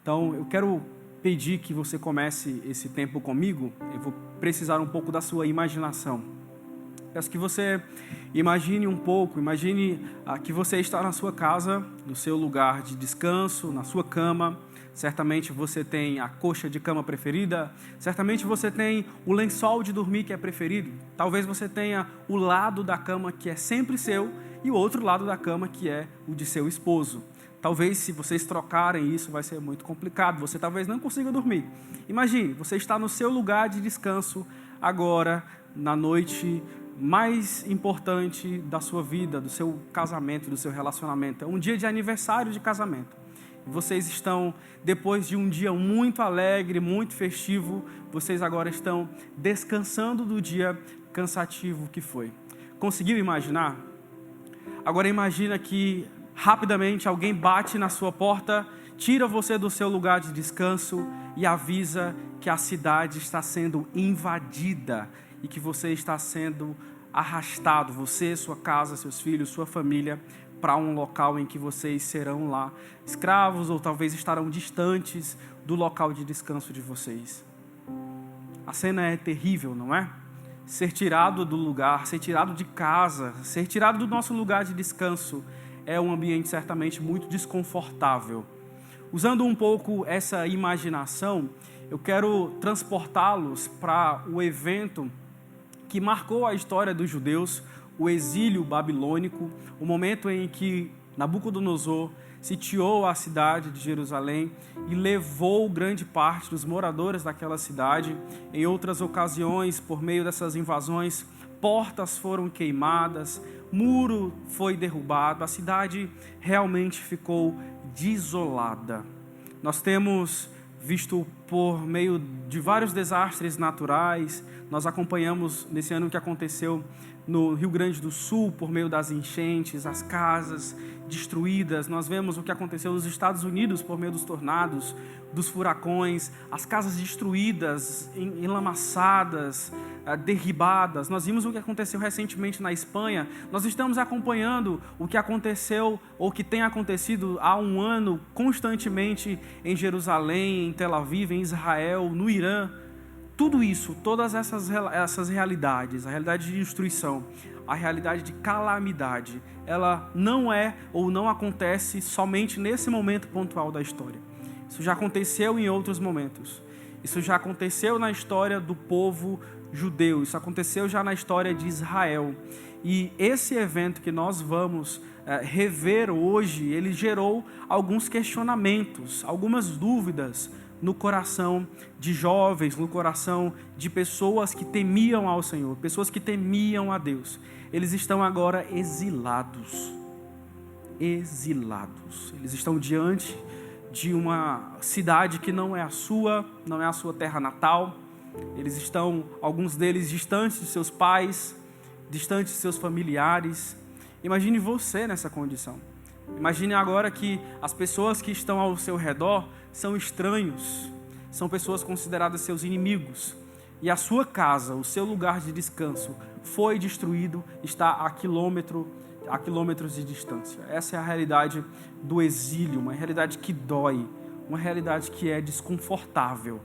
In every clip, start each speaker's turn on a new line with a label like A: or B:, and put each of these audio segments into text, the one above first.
A: Então, eu quero pedir que você comece esse tempo comigo. Eu vou precisar um pouco da sua imaginação. Peço que você imagine um pouco, que você está na sua casa, no seu lugar de descanso, na sua cama. Certamente você tem a coxa de cama preferida, certamente você tem o lençol de dormir que é preferido. Talvez você tenha o lado da cama que é sempre seu e o outro lado da cama que é o de seu esposo. Talvez, se vocês trocarem isso, vai ser muito complicado. Você talvez não consiga dormir. Imagine, você está no seu lugar de descanso agora, na noite mais importante da sua vida, do seu casamento, do seu relacionamento. É um dia de aniversário de casamento. Vocês estão, depois de um dia muito alegre, muito festivo, vocês agora estão descansando do dia cansativo que foi. Conseguiu imaginar? Agora imagina que rapidamente alguém bate na sua porta, tira você do seu lugar de descanso e avisa que a cidade está sendo invadida e que você está sendo arrastado, você, sua casa, seus filhos, sua família, para um local em que vocês serão lá escravos ou talvez estarão distantes do local de descanso de vocês. A cena é terrível, não é? Ser tirado do lugar, ser tirado de casa, ser tirado do nosso lugar de descanso é um ambiente certamente muito desconfortável. Usando um pouco essa imaginação, eu quero transportá-los para o evento que marcou a história dos judeus, o exílio babilônico, o momento em que Nabucodonosor sitiou a cidade de Jerusalém e levou grande parte dos moradores daquela cidade. Em outras ocasiões, por meio dessas invasões, portas foram queimadas, muro foi derrubado, a cidade realmente ficou desolada. Nós temos visto por meio de vários desastres naturais, nós acompanhamos nesse ano o que aconteceu no Rio Grande do Sul, por meio das enchentes, as casas destruídas. Nós vemos o que aconteceu nos Estados Unidos, por meio dos tornados, dos furacões, as casas destruídas, enlamaçadas, derribadas. Nós vimos o que aconteceu recentemente na Espanha. Nós estamos acompanhando o que aconteceu, ou que tem acontecido há um ano, constantemente em Jerusalém, em Tel Aviv, em Israel, no Irã. Tudo isso, todas essas realidades, a realidade de destruição, a realidade de calamidade, ela não é ou não acontece somente nesse momento pontual da história. Isso já aconteceu em outros momentos. Isso já aconteceu na história do povo judeu. Isso aconteceu já na história de Israel. E esse evento que nós vamos rever hoje, ele gerou alguns questionamentos, algumas dúvidas no coração de jovens, no coração de pessoas que temiam ao Senhor, pessoas que temiam a Deus. Eles estão agora exilados. Eles estão diante de uma cidade que não é a sua terra natal. Eles estão, alguns deles, distantes de seus pais, distantes de seus familiares. Imagine você nessa condição. Imagine agora que as pessoas que estão ao seu redor são estranhos, são pessoas consideradas seus inimigos. E a sua casa, o seu lugar de descanso, foi destruído, está a quilômetros de distância. Essa é a realidade do exílio, uma realidade que dói, uma realidade que é desconfortável.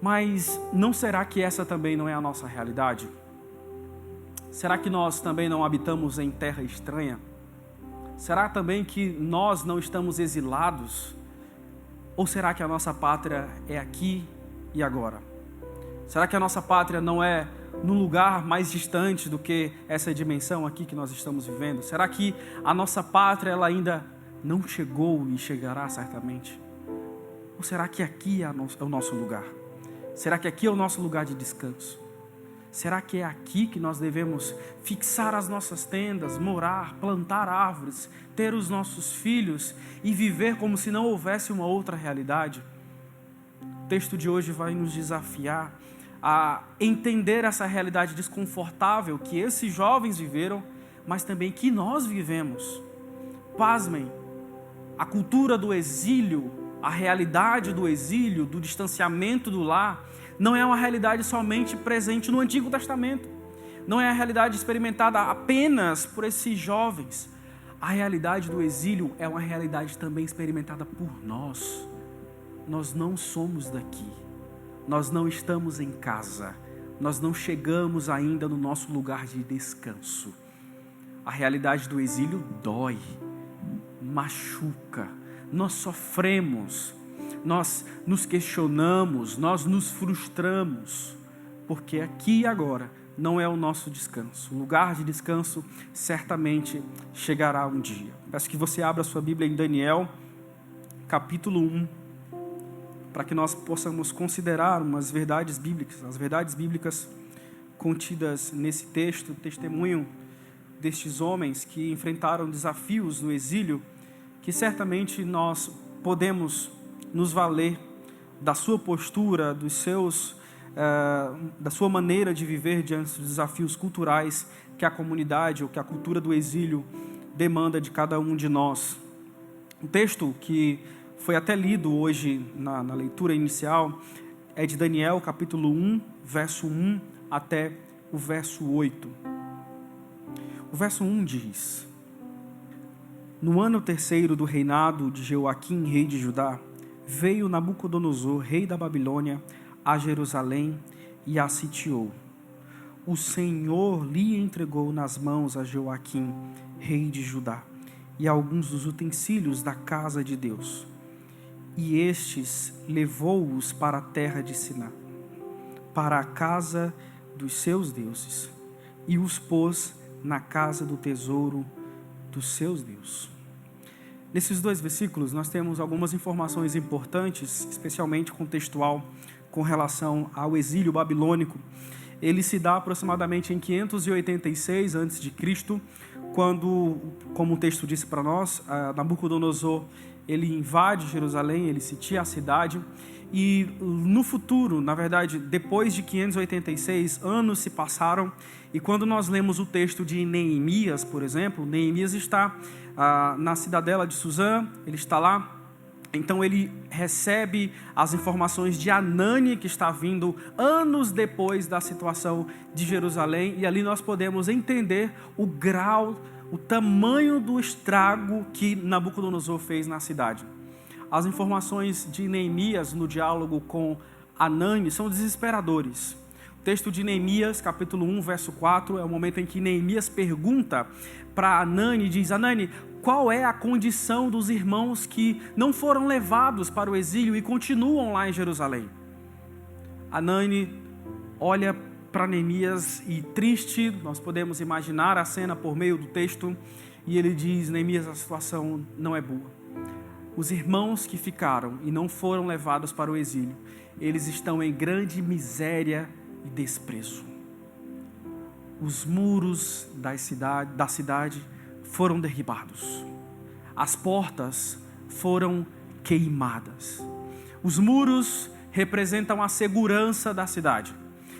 A: Mas não será que essa também não é a nossa realidade? Será que nós também não habitamos em terra estranha? Será também que nós não estamos exilados? Ou será que a nossa pátria é aqui e agora? Será que a nossa pátria não é no lugar mais distante do que essa dimensão aqui que nós estamos vivendo? Será que a nossa pátria ela ainda não chegou e chegará certamente? Ou será que aqui é o nosso lugar? Será que aqui é o nosso lugar de descanso? Será que é aqui que nós devemos fixar as nossas tendas, morar, plantar árvores, ter os nossos filhos e viver como se não houvesse uma outra realidade? O texto de hoje vai nos desafiar a entender essa realidade desconfortável que esses jovens viveram, mas também que nós vivemos. Pasmem, a cultura do exílio, a realidade do exílio, do distanciamento do lar, não é uma realidade somente presente no Antigo Testamento. Não é a realidade experimentada apenas por esses jovens. A realidade do exílio é uma realidade também experimentada por nós. nós não somos daqui, nós não estamos em casa, nós não chegamos ainda no nosso lugar de descanso. A realidade do exílio dói, machuca, nós sofremos, nós nos questionamos, nós nos frustramos, porque aqui e agora não é o nosso descanso. O lugar de descanso certamente chegará um dia. Peço que você abra sua Bíblia em Daniel, capítulo 1, para que nós possamos considerar umas verdades bíblicas, as verdades bíblicas contidas nesse texto, testemunho destes homens que enfrentaram desafios no exílio, que certamente nós podemos nos valer da sua postura, da sua maneira de viver diante dos desafios culturais que a comunidade ou que a cultura do exílio demanda de cada um de nós. O texto que foi até lido hoje na leitura inicial é de Daniel, capítulo 1, verso 1 até o verso 8. O verso 1 diz: No ano terceiro do reinado de Jeoaquim, rei de Judá, veio Nabucodonosor, rei da Babilônia, a Jerusalém e a sitiou. O Senhor lhe entregou nas mãos a Jeoaquim, rei de Judá, e alguns dos utensílios da casa de Deus. E estes levou-os para a terra de Siná, para a casa dos seus deuses, e os pôs na casa do tesouro dos seus deuses. Nesses dois versículos nós temos algumas informações importantes, especialmente contextual, com relação ao exílio babilônico. Ele se dá aproximadamente em 586 a.C., quando, como o texto disse para nós, Nabucodonosor, ele invade Jerusalém, ele sitia a cidade, e no futuro, na verdade, depois de 586 anos se passaram, e quando nós lemos o texto de Neemias, por exemplo, Neemias está na cidadela de Suzã, ele está lá. Então ele recebe as informações de Anani, que está vindo anos depois da situação de Jerusalém, e ali nós podemos entender o grau, o tamanho do estrago que Nabucodonosor fez na cidade. As informações de Neemias no diálogo com Anani são desesperadores. O texto de Neemias, capítulo 1, verso 4, é o momento em que Neemias pergunta para Anani, diz: Anani, qual é a condição dos irmãos que não foram levados para o exílio e continuam lá em Jerusalém? Anani olha para Neemias e, triste, nós podemos imaginar a cena por meio do texto, e ele diz: Neemias, a situação não é boa. Os irmãos que ficaram e não foram levados para o exílio, eles estão em grande miséria e desprezo. Os muros da cidade foram derribados. As portas foram queimadas. Os muros representam a segurança da cidade.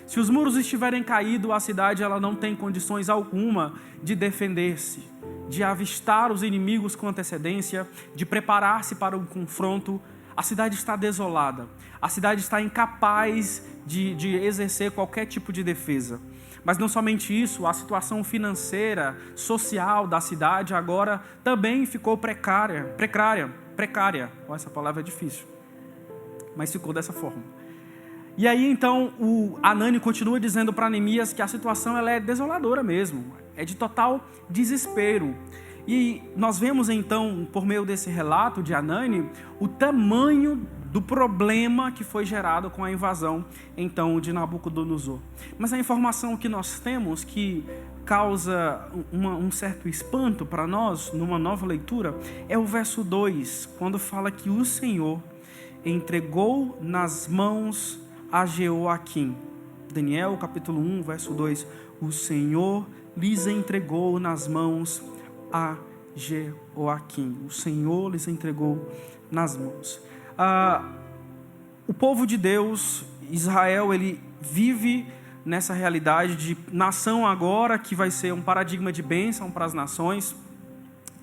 A: Se os muros estiverem caídos, a cidade ela não tem condições alguma de defender-se, de avistar os inimigos com antecedência, de preparar-se para um confronto. A cidade está desolada. A cidade está incapaz de exercer qualquer tipo de defesa. Mas não somente isso, a situação financeira, social da cidade agora também ficou precária. Essa palavra é difícil, mas ficou dessa forma. E aí então o Anani continua dizendo para Neemias que a situação ela é desoladora mesmo, é de total desespero. E nós vemos então, por meio desse relato de Anani, o tamanho do problema que foi gerado com a invasão então de Nabucodonosor. Mas a informação que nós temos que causa um certo espanto para nós, numa nova leitura, é o verso 2, quando fala que o Senhor entregou nas mãos a Jeoaquim. Daniel capítulo 1, verso 2, o Senhor lhes entregou nas mãos a Jeoaquim. O Senhor lhes entregou nas mãos. O povo de Deus, Israel, ele vive nessa realidade de nação agora que vai ser um paradigma de bênção para as nações.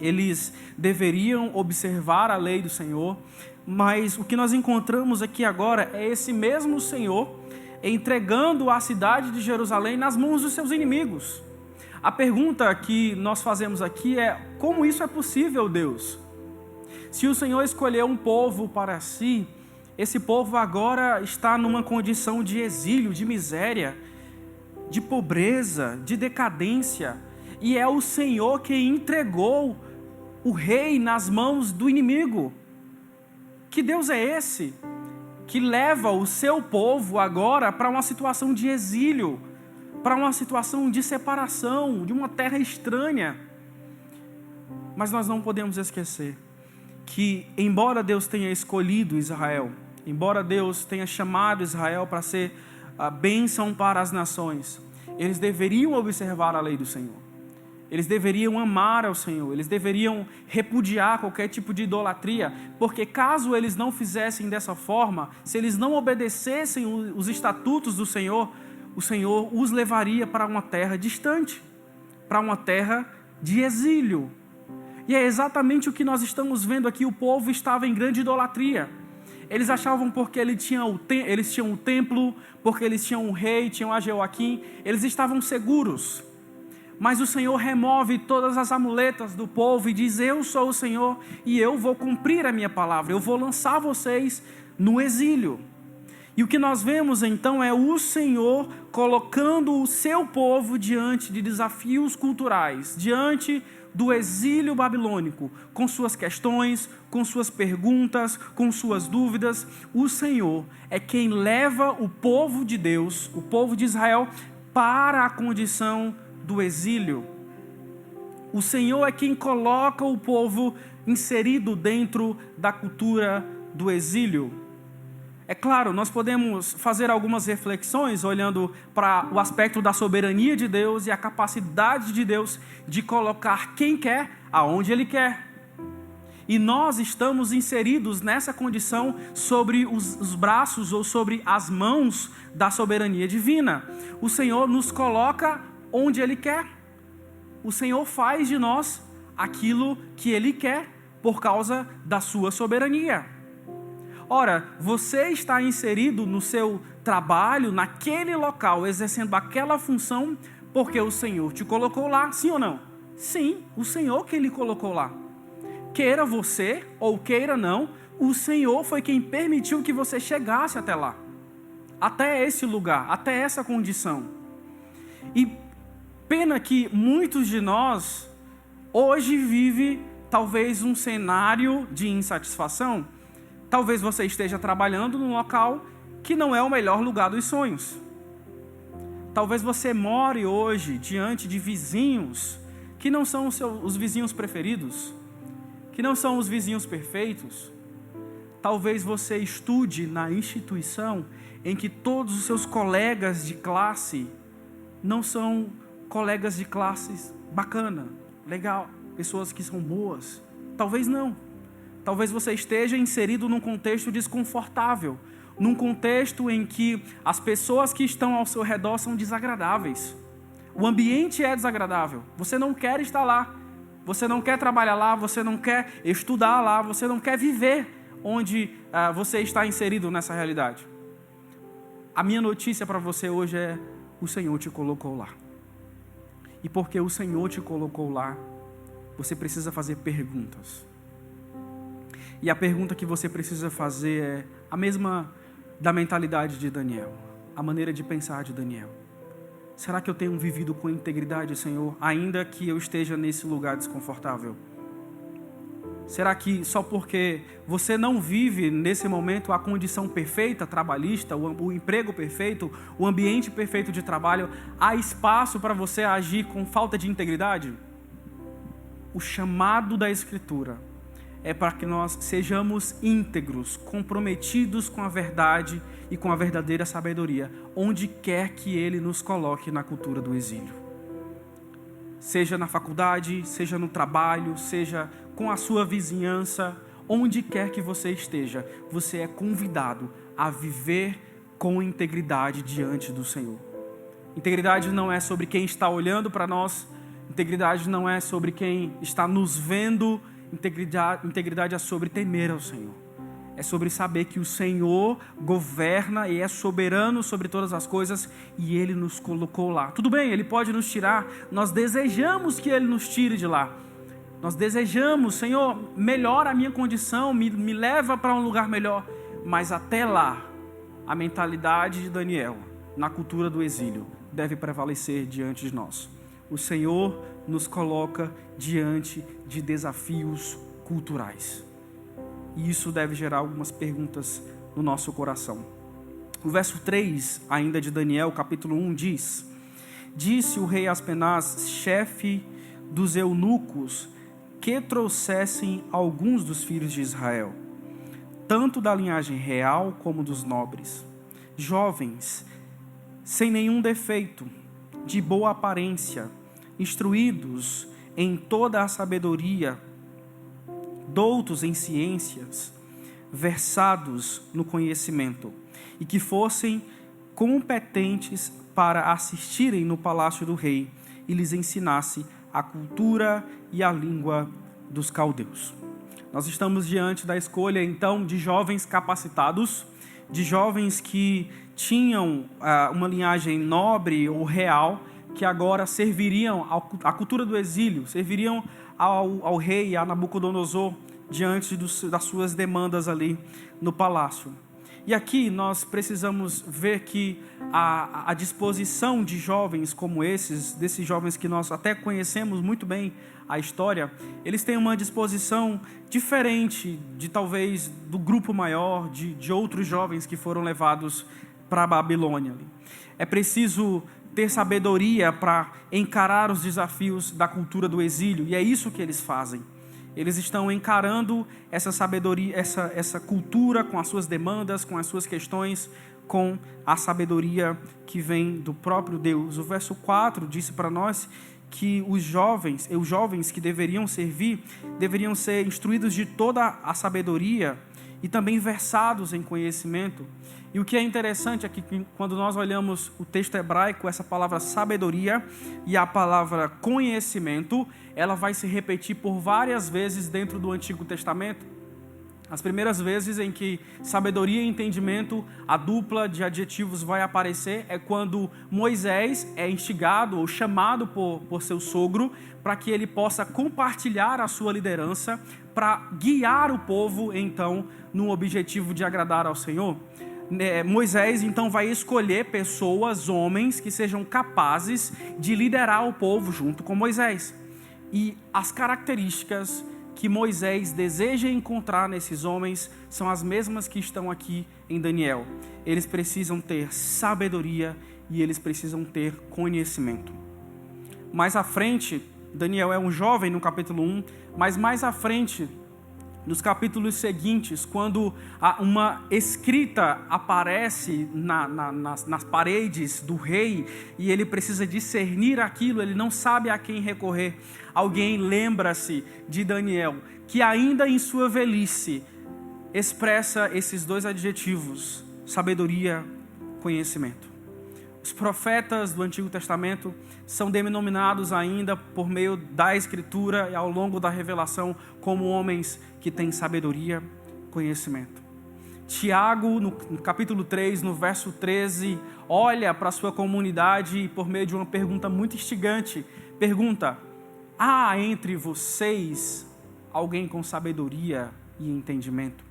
A: Eles deveriam observar a lei do Senhor, mas o que nós encontramos aqui agora é esse mesmo Senhor entregando a cidade de Jerusalém nas mãos dos seus inimigos. A pergunta que nós fazemos aqui é: como isso é possível, Deus? Se o Senhor escolheu um povo para si, esse povo agora está numa condição de exílio, de miséria, de pobreza, de decadência. E é o Senhor quem entregou o rei nas mãos do inimigo. Que Deus é esse que leva o seu povo agora para uma situação de exílio, para uma situação de separação, de uma terra estranha? Mas nós não podemos esquecer que, embora Deus tenha escolhido Israel, embora Deus tenha chamado Israel para ser a bênção para as nações, eles deveriam observar a lei do Senhor. Eles deveriam amar ao Senhor, eles deveriam repudiar qualquer tipo de idolatria, porque caso eles não fizessem dessa forma, se eles não obedecessem os estatutos do Senhor, o Senhor os levaria para uma terra distante, para uma terra de exílio. E é exatamente o que nós estamos vendo aqui. O povo estava em grande idolatria. Eles achavam porque eles tinham o templo, porque eles tinham um rei, tinham a Jeoaquim, eles estavam seguros. Mas o Senhor remove todas as amuletas do povo e diz: eu sou o Senhor e eu vou cumprir a minha palavra, eu vou lançar vocês no exílio. E o que nós vemos então é o Senhor colocando o seu povo diante de desafios culturais, diante do exílio babilônico, com suas questões, com suas perguntas, com suas dúvidas. O Senhor é quem leva o povo de Deus, o povo de Israel, para a condição do exílio. O Senhor é quem coloca o povo inserido dentro da cultura do exílio. É claro, nós podemos fazer algumas reflexões olhando para o aspecto da soberania de Deus e a capacidade de Deus de colocar quem quer, aonde Ele quer. E nós estamos inseridos nessa condição sobre os braços ou sobre as mãos da soberania divina. O Senhor nos coloca onde Ele quer. O Senhor faz de nós aquilo que Ele quer por causa da sua soberania. Ora, você está inserido no seu trabalho, naquele local, exercendo aquela função, porque o Senhor te colocou lá, sim ou não? Sim, o Senhor que Ele colocou lá. Queira você ou queira não, o Senhor foi quem permitiu que você chegasse até lá, até esse lugar, até essa condição. E pena que muitos de nós hoje vivem talvez um cenário de insatisfação. Talvez você esteja trabalhando num local que não é o melhor lugar dos sonhos. Talvez você more hoje diante de vizinhos que não são os vizinhos preferidos, que não são os vizinhos perfeitos. Talvez você estude na instituição em que todos os seus colegas de classe não são colegas de classes bacana, legal, pessoas que são boas. Talvez não. Talvez você esteja inserido num contexto desconfortável, num contexto em que as pessoas que estão ao seu redor são desagradáveis. O ambiente é desagradável. Você não quer estar lá. Você não quer trabalhar lá. Você não quer estudar lá. Você não quer viver onde você está inserido nessa realidade. A minha notícia para você hoje é: o Senhor te colocou lá. E porque o Senhor te colocou lá, você precisa fazer perguntas. E a pergunta que você precisa fazer é a mesma da mentalidade de Daniel, a maneira de pensar de Daniel. Será que eu tenho vivido com integridade, Senhor, ainda que eu esteja nesse lugar desconfortável? Será que só porque você não vive nesse momento a condição perfeita trabalhista, o emprego perfeito, o ambiente perfeito de trabalho, há espaço para você agir com falta de integridade? O chamado da Escritura é para que nós sejamos íntegros, comprometidos com a verdade e com a verdadeira sabedoria, onde quer que Ele nos coloque na cultura do exílio. Seja na faculdade, seja no trabalho, seja com a sua vizinhança, onde quer que você esteja, você é convidado a viver com integridade diante do Senhor. Integridade não é sobre quem está olhando para nós, integridade não é sobre quem está nos vendo, integridade é sobre temer ao Senhor. É sobre saber que o Senhor governa e é soberano sobre todas as coisas e Ele nos colocou lá. Tudo bem, Ele pode nos tirar, nós desejamos que Ele nos tire de lá. Nós desejamos: Senhor, melhora a minha condição, me leva para um lugar melhor. mas até lá, a mentalidade de Daniel, na cultura do exílio, deve prevalecer diante de nós. O Senhor nos coloca diante de desafios culturais. E isso deve gerar algumas perguntas no nosso coração. O verso 3, ainda de Daniel, capítulo 1, diz: Disse o rei Aspenaz, chefe dos eunucos, que trouxessem alguns dos filhos de Israel, tanto da linhagem real como dos nobres, jovens, sem nenhum defeito, de boa aparência, instruídos em toda a sabedoria, doutos em ciências, versados no conhecimento, e que fossem competentes para assistirem no palácio do rei e lhes ensinasse a cultura e a língua dos caldeus. Nós estamos diante da escolha, então, de jovens capacitados, de jovens que tinham uma linhagem nobre ou real, que agora serviriam à cultura do exílio, serviriam ao rei, a Nabucodonosor, diante das suas demandas ali no palácio. E aqui nós precisamos ver que a disposição de jovens como desses jovens que nós até conhecemos muito bem a história, eles têm uma disposição diferente de talvez do grupo maior, de outros jovens que foram levados para a Babilônia. É preciso ter sabedoria para encarar os desafios da cultura do exílio, e é isso que eles fazem. Eles estão encarando essa sabedoria, essa cultura com as suas demandas, com as suas questões, com a sabedoria que vem do próprio Deus. O verso 4 disse para nós que os jovens que deveriam servir, deveriam ser instruídos de toda a sabedoria e também versados em conhecimento. E o que é interessante é que quando nós olhamos o texto hebraico, essa palavra sabedoria e a palavra conhecimento, ela vai se repetir por várias vezes dentro do Antigo Testamento. As primeiras vezes em que sabedoria e entendimento, a dupla de adjetivos vai aparecer, é quando Moisés é instigado ou chamado por seu sogro para que ele possa compartilhar a sua liderança para guiar o povo, então, no objetivo de agradar ao Senhor. Moisés então vai escolher pessoas, homens, que sejam capazes de liderar o povo junto com Moisés. E as características que Moisés deseja encontrar nesses homens são as mesmas que estão aqui em Daniel. Eles precisam ter sabedoria e eles precisam ter conhecimento. Mais à frente, Daniel é um jovem no capítulo 1, mas mais à frente, nos capítulos seguintes, quando uma escrita aparece nas paredes do rei e ele precisa discernir aquilo, ele não sabe a quem recorrer. Alguém lembra-se de Daniel, que ainda em sua velhice expressa esses dois adjetivos: sabedoria, conhecimento. Os profetas do Antigo Testamento são denominados ainda por meio da Escritura e ao longo da revelação como homens que têm sabedoria, conhecimento. Tiago, no capítulo 3, no verso 13, olha para a sua comunidade e por meio de uma pergunta muito instigante, pergunta: há entre vocês alguém com sabedoria e entendimento?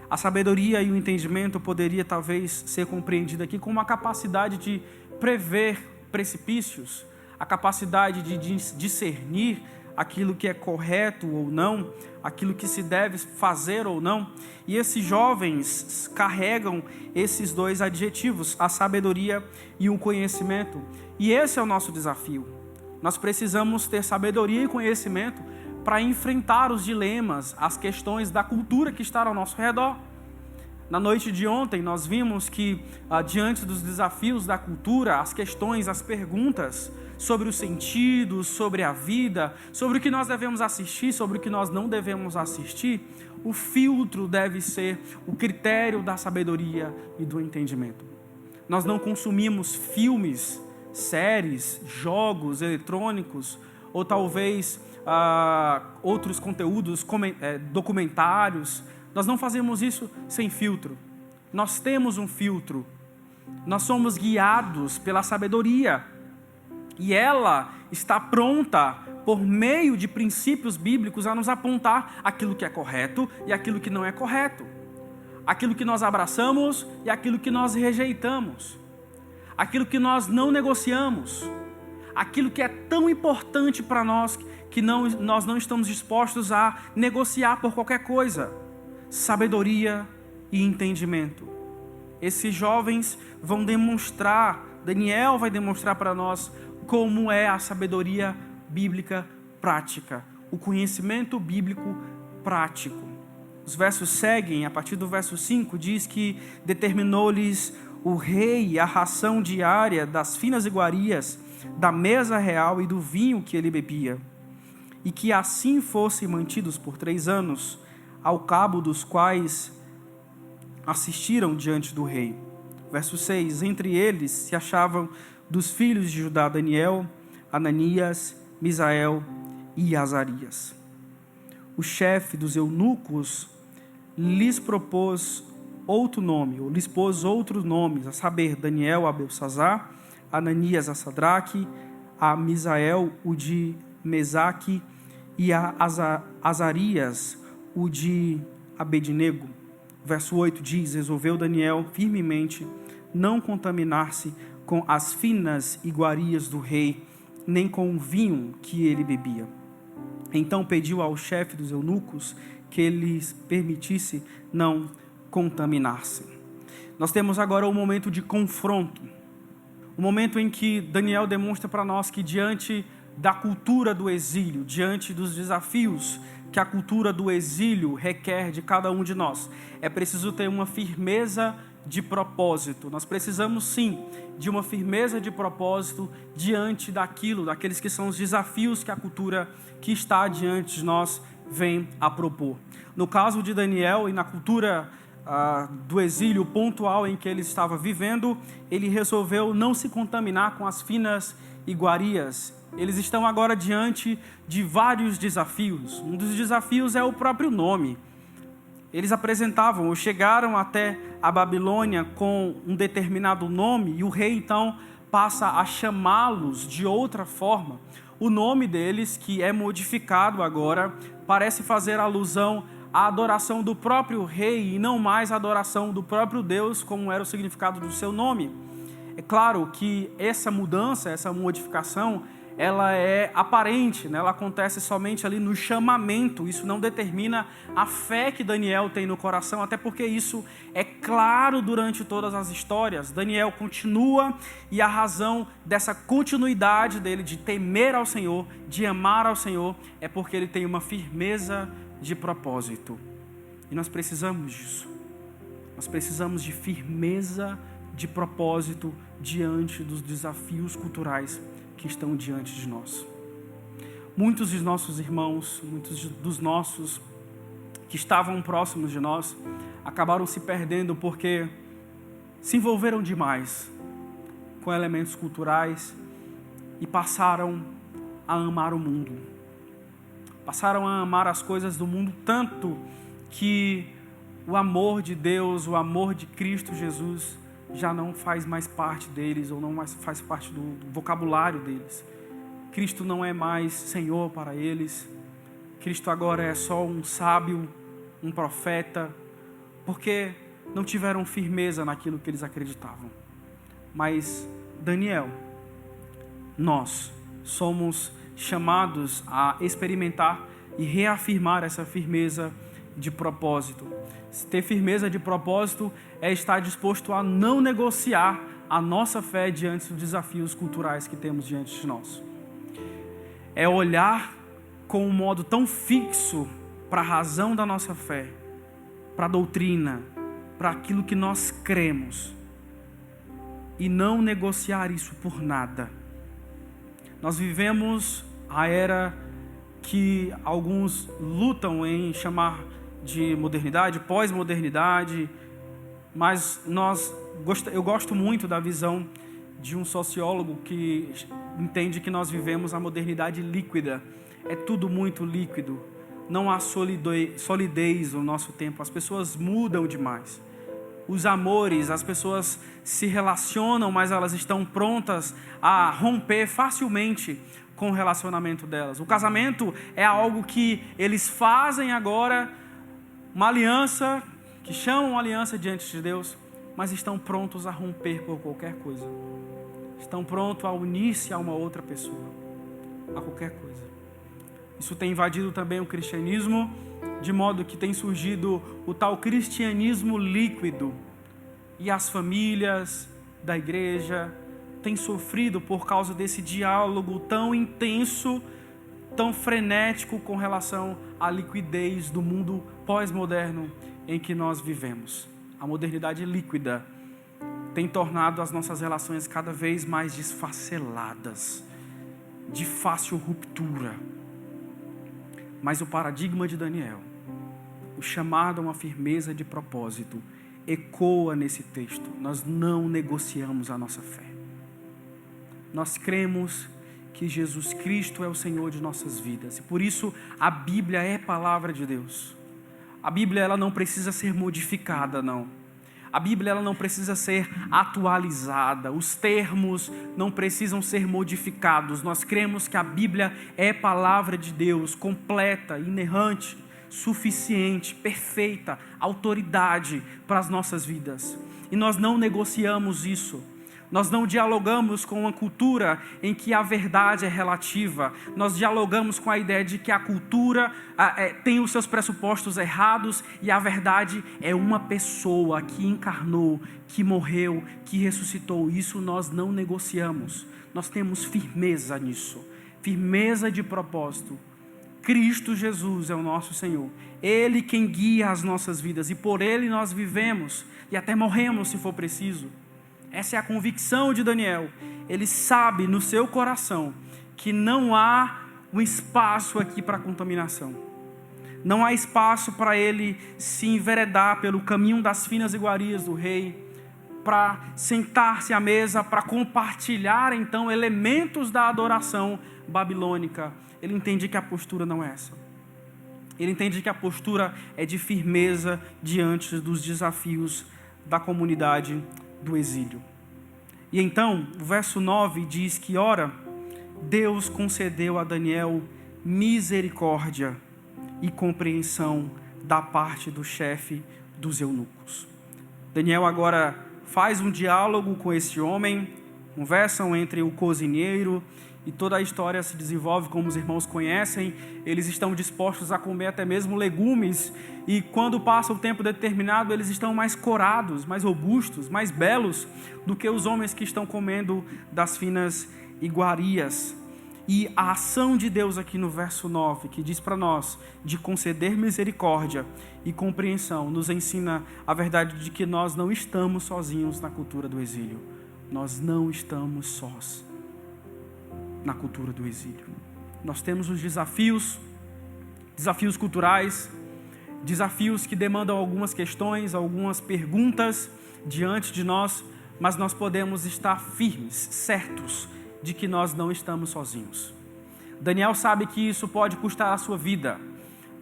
A: A sabedoria e o entendimento poderia talvez ser compreendida aqui como a capacidade de prever precipícios, a capacidade de discernir aquilo que é correto ou não, aquilo que se deve fazer ou não. E esses jovens carregam esses dois adjetivos, a sabedoria e o conhecimento. E esse é o nosso desafio. Nós precisamos ter sabedoria e conhecimento para enfrentar os dilemas, as questões da cultura que está ao nosso redor. Na noite de ontem nós vimos que diante dos desafios da cultura, as questões, as perguntas sobre o sentido, sobre a vida, sobre o que nós devemos assistir, sobre o que nós não devemos assistir, o filtro deve ser o critério da sabedoria e do entendimento. Nós não consumimos filmes, séries, jogos eletrônicos ou talvez outros conteúdos, documentários. Nós não fazemos isso sem filtro. Nós temos um filtro. Nós somos guiados pela sabedoria. E ela está pronta, por meio de princípios bíblicos, a nos apontar aquilo que é correto e aquilo que não é correto. aquilo que nós abraçamos e aquilo que nós rejeitamos, aquilo que nós não negociamos, aquilo que é tão importante para nós que nós não estamos dispostos a negociar por qualquer coisa: sabedoria e entendimento. Esses jovens vão demonstrar, Daniel vai demonstrar para nós como é a sabedoria bíblica prática, o conhecimento bíblico prático. Os versos seguem, a partir do verso 5, diz que determinou-lhes o rei a ração diária das finas iguarias, da mesa real e do vinho que ele bebia, e que assim fossem mantidos por 3 anos, ao cabo dos quais assistiram diante do rei. Verso 6, entre eles se achavam dos filhos de Judá Daniel, Ananias, Misael e Azarias. O chefe dos eunucos lhes propôs outro nome, ou lhes pôs outros nomes, a saber, Daniel a Beltsazar, Ananias a Sadraque, a Misael o de Mesaque e a Azarias o de Abednego. Verso 8 diz: resolveu Daniel firmemente não contaminar-se com as finas iguarias do rei, nem com o vinho que ele bebia. Então pediu ao chefe dos eunucos que lhes permitisse não contaminar-se. Nós temos agora um momento de confronto, um momento em que Daniel demonstra para nós que diante da cultura do exílio, diante dos desafios que a cultura do exílio requer de cada um de nós, é preciso ter uma firmeza de propósito. Nós precisamos sim de uma firmeza de propósito diante daqueles que são os desafios que a cultura que está diante de nós vem a propor. No caso de Daniel e na cultura do exílio pontual em que ele estava vivendo, ele resolveu não se contaminar com as finas iguarias. Eles estão agora diante de vários desafios. Um dos desafios é o próprio nome. Eles apresentavam ou chegaram até a Babilônia com um determinado nome, e o rei então passa a chamá-los de outra forma. O nome deles, que é modificado agora, parece fazer alusão à adoração do próprio rei e não mais à adoração do próprio Deus, como era o significado do seu nome. É claro que essa mudança, essa modificação, ela é aparente, né? Ela acontece somente ali no chamamento. Isso não determina a fé que Daniel tem no coração, até porque isso é claro durante todas as histórias. Daniel continua, e a razão dessa continuidade dele de temer ao Senhor, de amar ao Senhor, é porque ele tem uma firmeza de propósito. E nós precisamos disso. Nós precisamos de firmeza de propósito diante dos desafios culturais que estão diante de nós. Muitos dos nossos irmãos, muitos dos nossos que estavam próximos de nós, acabaram se perdendo porque se envolveram demais com elementos culturais e passaram a amar o mundo. Passaram a amar as coisas do mundo tanto que o amor de Deus, o amor de Cristo Jesus já não faz mais parte deles, ou não mais faz parte do vocabulário deles. Cristo não é mais Senhor para eles. Cristo agora é só um sábio, um profeta, porque não tiveram firmeza naquilo que eles acreditavam. Mas Daniel, nós somos chamados a experimentar e reafirmar essa firmeza de propósito. Ter firmeza de propósito é estar disposto a não negociar a nossa fé diante dos desafios culturais que temos diante de nós. É olhar com um modo tão fixo para a razão da nossa fé, para a doutrina, para aquilo que nós cremos, e não negociar isso por nada. Nós vivemos a era que alguns lutam em chamar de modernidade, pós-modernidade, mas eu gosto muito da visão de um sociólogo que entende que nós vivemos a modernidade líquida. É tudo muito líquido, não há solidez no nosso tempo, as pessoas mudam demais. Os amores, as pessoas se relacionam, mas elas estão prontas a romper facilmente com o relacionamento delas. O casamento é algo que eles fazem agora, uma aliança que chamam aliança diante de Deus, mas estão prontos a romper por qualquer coisa. Estão prontos a unir-se a uma outra pessoa, a qualquer coisa. Isso tem invadido também o cristianismo, de modo que tem surgido o tal cristianismo líquido. E as famílias da igreja têm sofrido por causa desse diálogo tão intenso, tão frenético com relação à liquidez do mundo pós-moderno em que nós vivemos. A modernidade líquida tem tornado as nossas relações cada vez mais desfaceladas, de fácil ruptura. Mas o paradigma de Daniel, o chamado a uma firmeza de propósito, ecoa nesse texto. Nós não negociamos a nossa fé. Nós cremos que Jesus Cristo é o Senhor de nossas vidas. E por isso a Bíblia é palavra de Deus. A Bíblia ela não precisa ser modificada, não. A Bíblia ela não precisa ser atualizada. Os termos não precisam ser modificados. Nós cremos que a Bíblia é palavra de Deus, completa, inerrante, suficiente, perfeita, autoridade para as nossas vidas. E nós não negociamos isso. Nós não dialogamos com uma cultura em que a verdade é relativa. Nós dialogamos com a ideia de que a cultura tem os seus pressupostos errados e a verdade é uma pessoa que encarnou, que morreu, que ressuscitou. Isso nós não negociamos. Nós temos firmeza nisso, firmeza de propósito. Cristo Jesus é o nosso Senhor. Ele quem guia as nossas vidas e por Ele nós vivemos e até morremos se for preciso. Essa é a convicção de Daniel. Ele sabe no seu coração que não há um espaço aqui para contaminação. Não há espaço para ele se enveredar pelo caminho das finas iguarias do rei, para sentar-se à mesa, para compartilhar então elementos da adoração babilônica. Ele entende que a postura não é essa. Ele entende que a postura é de firmeza diante dos desafios da comunidade do exílio. E então, o verso 9 diz que, ora, Deus concedeu a Daniel misericórdia e compreensão da parte do chefe dos eunucos. Daniel agora faz um diálogo com esse homem, conversam entre o cozinheiro e toda a história se desenvolve como os irmãos conhecem. Eles estão dispostos a comer até mesmo legumes e quando passa o tempo determinado eles estão mais corados, mais robustos, mais belos do que os homens que estão comendo das finas iguarias. E a ação de Deus aqui no verso 9, que diz para nós de conceder misericórdia e compreensão, nos ensina a verdade de que nós não estamos sozinhos na cultura do exílio. Nós não estamos sós na cultura do exílio. Nós temos os desafios culturais, desafios que demandam algumas questões, algumas perguntas diante de nós, mas nós podemos estar firmes, certos de que nós não estamos sozinhos. Daniel sabe que isso pode custar a sua vida,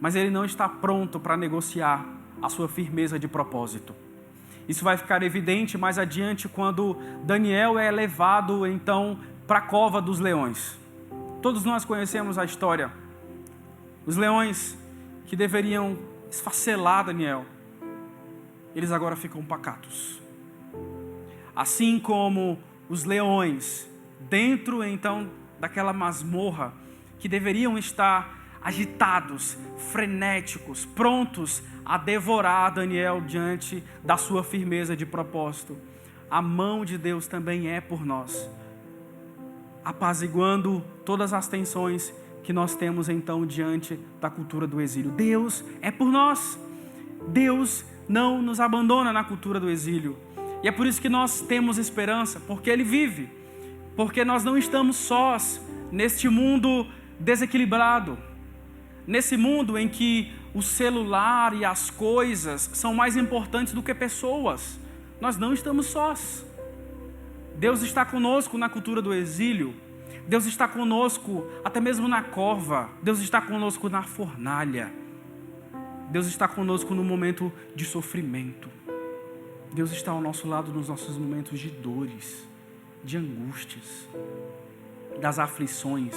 A: mas ele não está pronto para negociar a sua firmeza de propósito. Isso vai ficar evidente mais adiante quando Daniel é levado então para a cova dos leões. Todos nós conhecemos a história. Os leões que deveriam esfacelar Daniel, eles agora ficam pacatos. Assim como os leões dentro então daquela masmorra que deveriam estar agitados, frenéticos, prontos a devorar Daniel diante da sua firmeza de propósito. A mão de Deus também é por nós, apaziguando todas as tensões que nós temos então diante da cultura do exílio. Deus é por nós. Deus não nos abandona na cultura do exílio. E é por isso que nós temos esperança, porque Ele vive. Porque nós não estamos sós neste mundo desequilibrado. Nesse mundo em que o celular e as coisas são mais importantes do que pessoas. Nós não estamos sós. Deus está conosco na cultura do exílio. Deus está conosco até mesmo na cova. Deus está conosco na fornalha. Deus está conosco no momento de sofrimento. Deus está ao nosso lado nos nossos momentos de dores, de angústias, das aflições.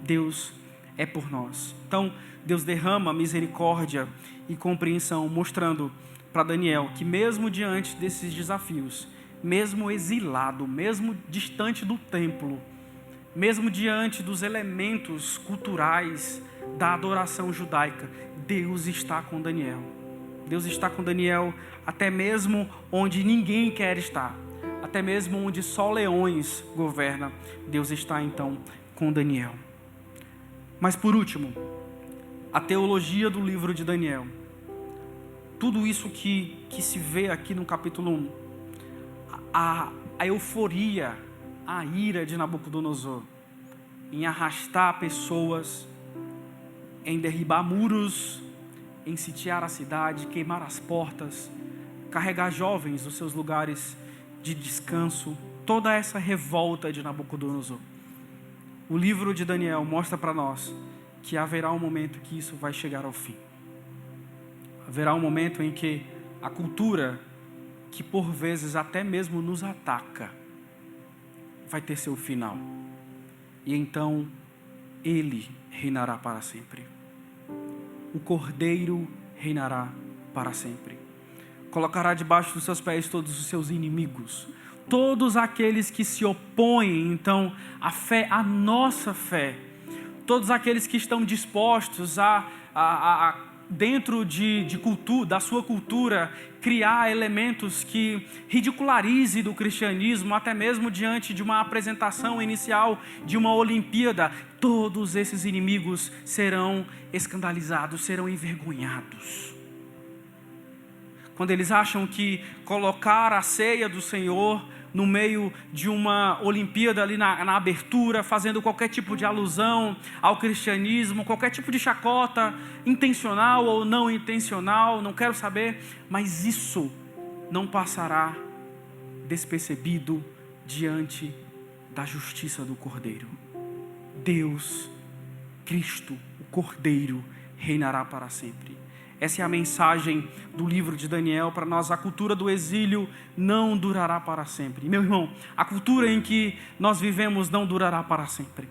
A: Deus é por nós. Então, Deus derrama misericórdia e compreensão, mostrando para Daniel que mesmo diante desses desafios, mesmo exilado, mesmo distante do templo, mesmo diante dos elementos culturais da adoração judaica, Deus está com Daniel. Deus está com Daniel até mesmo onde ninguém quer estar, até mesmo onde só leões governam. Deus está então com Daniel. Mas por último, a teologia do livro de Daniel. Tudo isso que se vê aqui no capítulo 1, a euforia, a ira de Nabucodonosor em arrastar pessoas, em derribar muros, em sitiar a cidade, queimar as portas, carregar jovens dos seus lugares de descanso, toda essa revolta de Nabucodonosor. O livro de Daniel mostra para nós que haverá um momento que isso vai chegar ao fim. Haverá um momento em que a cultura, que por vezes até mesmo nos ataca, vai ter seu final. E então ele reinará para sempre. O Cordeiro reinará para sempre. Colocará debaixo dos seus pés todos os seus inimigos, todos aqueles que se opõem então à fé, à nossa fé, todos aqueles que estão dispostos a dentro de cultura, da sua cultura, criar elementos que ridicularizem do cristianismo, até mesmo diante de uma apresentação inicial de uma Olimpíada. Todos esses inimigos serão escandalizados, serão envergonhados. Quando eles acham que colocar a ceia do Senhor no meio de uma Olimpíada ali na abertura, fazendo qualquer tipo de alusão ao cristianismo, qualquer tipo de chacota, intencional ou não intencional, não quero saber, mas isso não passará despercebido diante da justiça do Cordeiro. Deus, Cristo, o Cordeiro, reinará para sempre. Essa é a mensagem do livro de Daniel para nós. A cultura do exílio não durará para sempre. Meu irmão, a cultura em que nós vivemos não durará para sempre.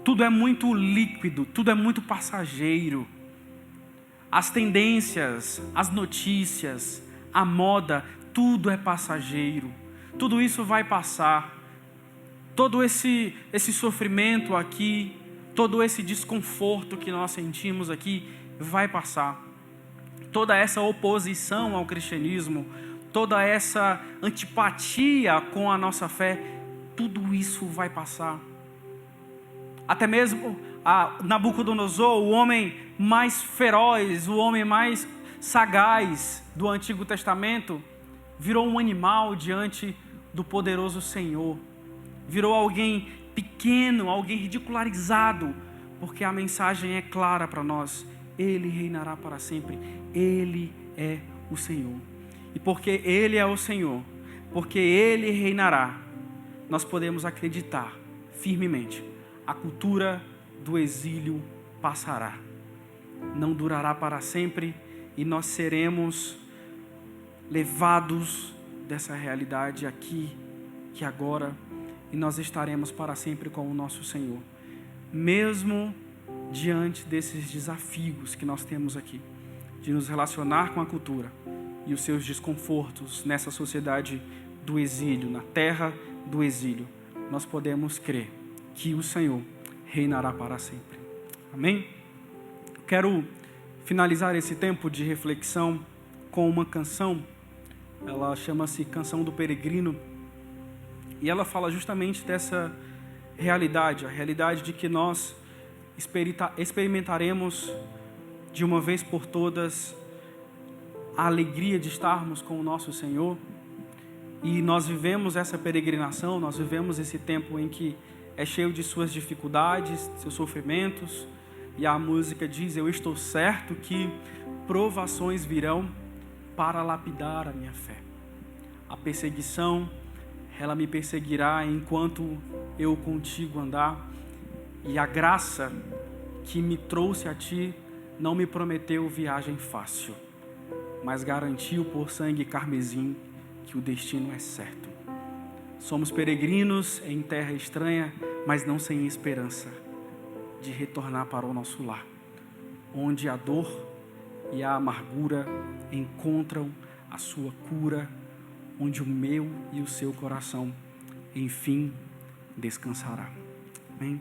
A: Tudo é muito líquido, tudo é muito passageiro. As tendências, as notícias, a moda, tudo é passageiro. Tudo isso vai passar. Todo esse sofrimento aqui, todo esse desconforto que nós sentimos aqui, vai passar. Toda essa oposição ao cristianismo, toda essa antipatia com a nossa fé, tudo isso vai passar. Até mesmo Nabucodonosor, o homem mais feroz, o homem mais sagaz do Antigo Testamento, virou um animal diante do poderoso Senhor. Virou alguém pequeno, alguém ridicularizado, porque a mensagem é clara para nós. Ele reinará para sempre. Ele é o Senhor. E porque Ele é o Senhor, porque Ele reinará, nós podemos acreditar firmemente. A cultura do exílio passará. Não durará para sempre e nós seremos levados dessa realidade aqui, que agora, e nós estaremos para sempre com o nosso Senhor. Mesmo diante desses desafios que nós temos aqui, de nos relacionar com a cultura e os seus desconfortos nessa sociedade do exílio, na terra do exílio, nós podemos crer que o Senhor reinará para sempre. Amém? Quero finalizar esse tempo de reflexão com uma canção. Ela chama-se Canção do Peregrino e ela fala justamente dessa realidade, a realidade de que nós experimentaremos de uma vez por todas a alegria de estarmos com o nosso Senhor. E nós vivemos essa peregrinação, nós vivemos esse tempo em que é cheio de suas dificuldades, seus sofrimentos. E a música diz: eu estou certo que provações virão para lapidar a minha fé. A perseguição, ela me perseguirá enquanto eu contigo andar. E a graça que me trouxe a ti não me prometeu viagem fácil, mas garantiu por sangue carmesim que o destino é certo. Somos peregrinos em terra estranha, mas não sem esperança de retornar para o nosso lar, onde a dor e a amargura encontram a sua cura, onde o meu e o seu coração, enfim, descansará. Amém?